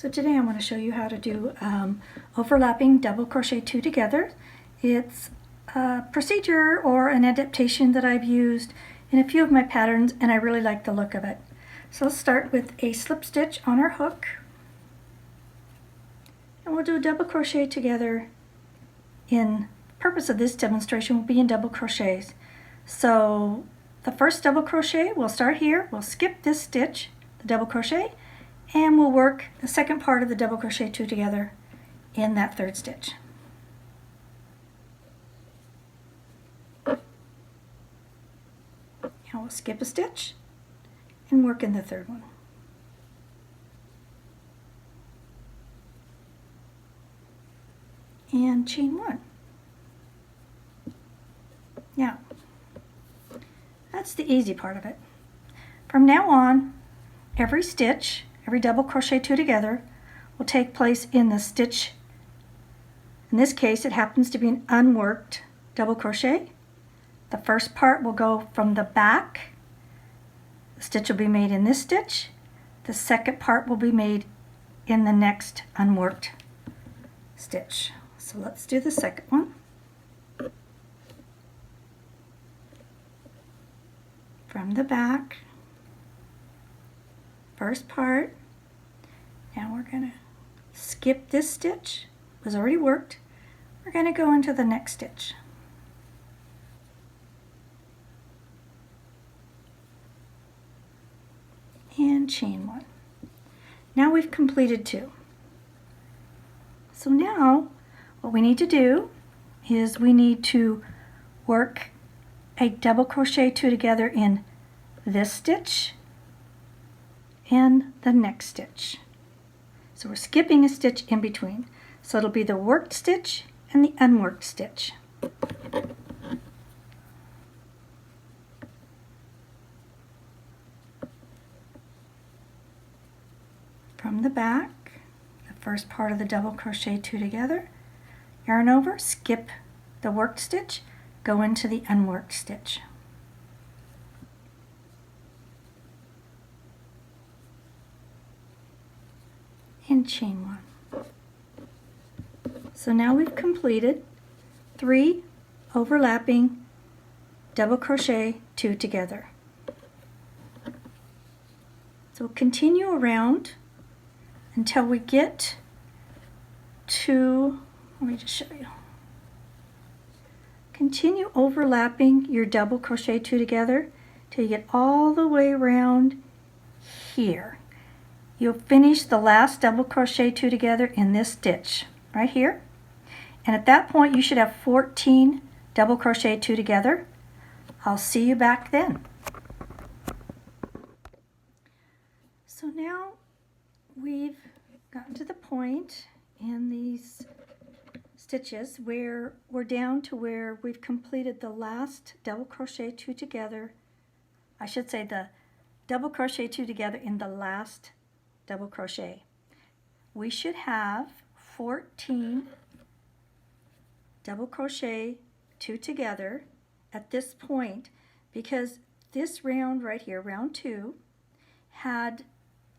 So today I want to show you how to do overlapping double crochet two together. It's a procedure or an adaptation that I've used in a few of my patterns, and I really like the look of it. So let's start with a slip stitch on our hook, and we'll do a double crochet together. The purpose of this demonstration will be in double crochets. So the first double crochet, we'll start here, we'll skip this stitch, the double crochet, and we'll work the second part of the double crochet two together in that third stitch. Now we'll skip a stitch and work in the third one. And chain one. Now, that's the easy part of it. From now on, every stitch, every double crochet two together will take place in the stitch. In this case, it happens to be an unworked double crochet. The first part will go from the back. The stitch will be made in this stitch. The second part will be made in the next unworked stitch. So let's do the second one. From the back, first part. Now we're going to skip this stitch, it was already worked. We're going to go into the next stitch. And chain one. Now we've completed two. So now what we need to do is we need to work a double crochet two together in this stitch and the next stitch. So we're skipping a stitch in between. So it'll be the worked stitch and the unworked stitch. From the back, the first part of the double crochet two together, yarn over, skip the worked stitch, go into the unworked stitch. And chain one. So now we've completed 3 overlapping double crochet two together. So continue around until we get to, let me just show you. Continue overlapping your double crochet two together till you get all the way around here. You'll finish the last double crochet two together in this stitch right here, and at that point you should have 14 double crochet two together. I'll see you back then. So now we've gotten to the point in these stitches where we're down to where we've completed the last double crochet two together. I should say the double crochet two together in the last double crochet. We should have 14 double crochet two together at this point, because this round right here, round 2, had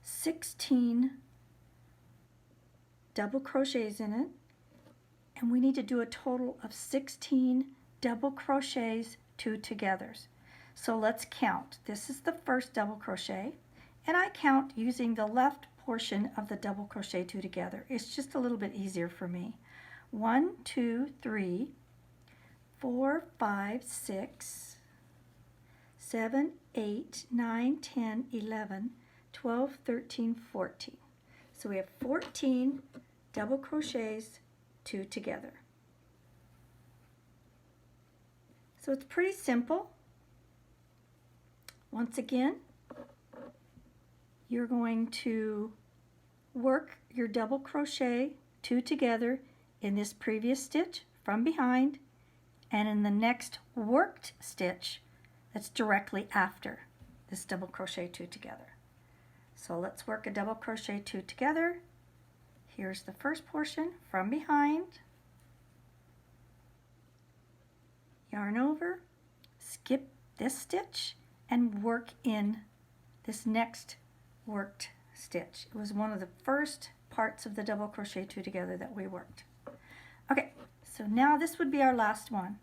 16 double crochets in it, and we need to do a total of 16 double crochets two togethers. So let's count. This is the first double crochet, and I count using the left portion of the double crochet two together. It's just a little bit easier for me. 1, 2, 3, 4, 5, 6, 7, 8, 9, 10, 11, 12, 13, 14. So we have 14 double crochets two together. So it's pretty simple. Once again, you're going to work your double crochet two together in this previous stitch from behind and in the next worked stitch that's directly after this double crochet two together. So let's work a double crochet two together. Here's the first portion from behind, yarn over, skip this stitch, and work in this next worked stitch. It was one of the first parts of the double crochet 2 together that we worked. Okay, so now this would be our last one.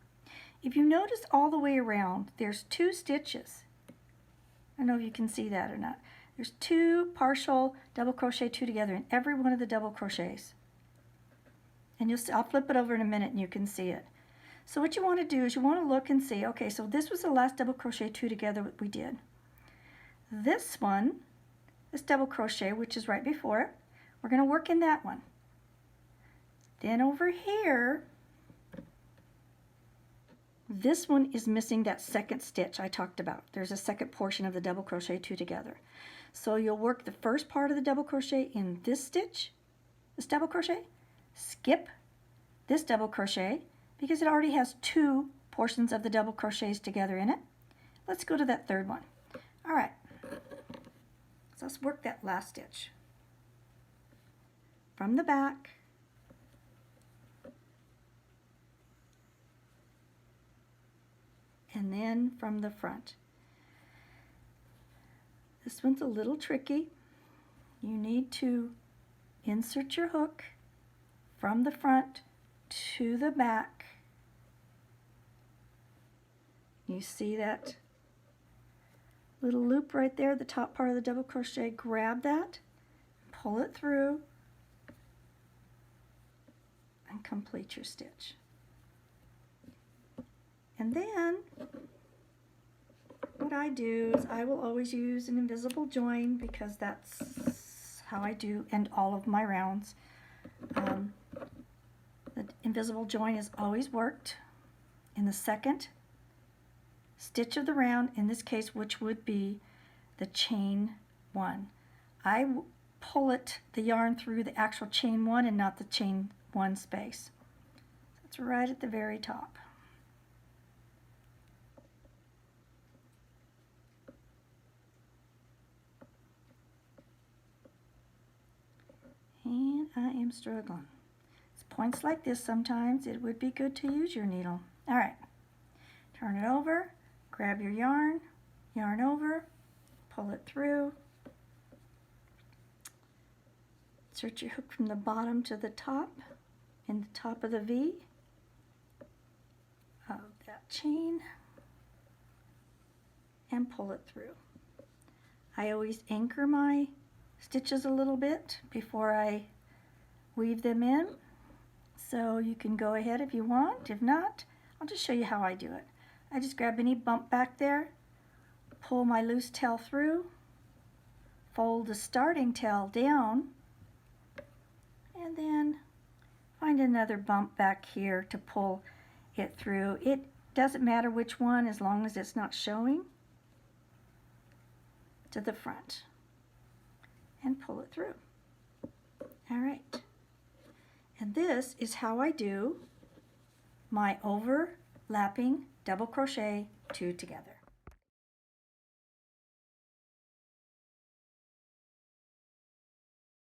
If you notice all the way around, there's 2 stitches. I don't know if you can see that or not. There's 2 partial double crochet 2 together in every one of the double crochets. And you'll see, I'll flip it over in a minute and you can see it. So what you want to do is you want to look and see, okay, so this was the last double crochet 2 together that we did. This one, this double crochet, which is right before it, we're going to work in that one. Then over here, this one is missing that second stitch I talked about. There's a second portion of the double crochet 2 together. So you'll work the first part of the double crochet in this stitch, this double crochet, skip this double crochet because it already has 2 portions of the double crochets together in it. Let's go to that third one. All right, so let's work that last stitch. From the back, and then from the front. This one's a little tricky. You need to insert your hook from the front to the back. You see that little loop right there, the top part of the double crochet? Grab that, pull it through, and complete your stitch. And then what I do is I will always use an invisible join because that's how I do end all of my rounds. The invisible join is always worked in the second stitch of the round, in this case, which would be the chain 1. I pull the yarn through the actual chain 1 and not the chain 1 space. So it's right at the very top. And I am struggling. It's points like this sometimes. It would be good to use your needle. All right, turn it over, grab your yarn, yarn over, pull it through, insert your hook from the bottom to the top, in the top of the V of that chain, and pull it through. I always anchor my stitches a little bit before I weave them in, so you can go ahead if you want. If not, I'll just show you how I do it. I just grab any bump back there, pull my loose tail through, fold the starting tail down, and then find another bump back here to pull it through. It doesn't matter which one as long as it's not showing, to the front, and pull it through. All right, and this is how I do my overlapping double crochet 2 together.